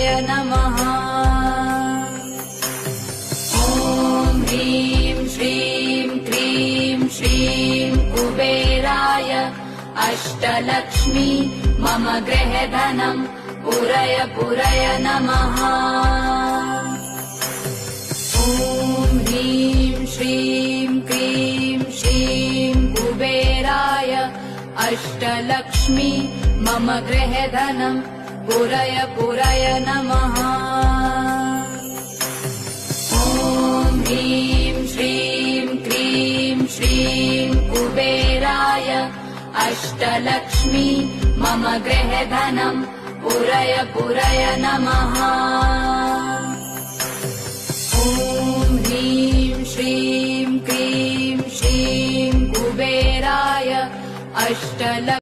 पुरय नमः। ॐ ह्रीं श्रीं क्रीं श्रीं कुबेराय अष्टलक्ष्मी मम गृहधनं पुरय पुरय नमः। ॐ ह्रीं श्रीं क्रीं श्रीं कुबेराय अष्टलक्ष्मी मम गृहधनं पुरय पुरय नमः। ॐ ह्रीं श्रीं क्रीं श्रीं कुबेराय अष्टलक्ष्मी मम गृहधनं पुरय पुरय नमः। ॐ ह्रीं श्रीं क्रीं श्रीं कुबेराय अष्टलक्ष्मी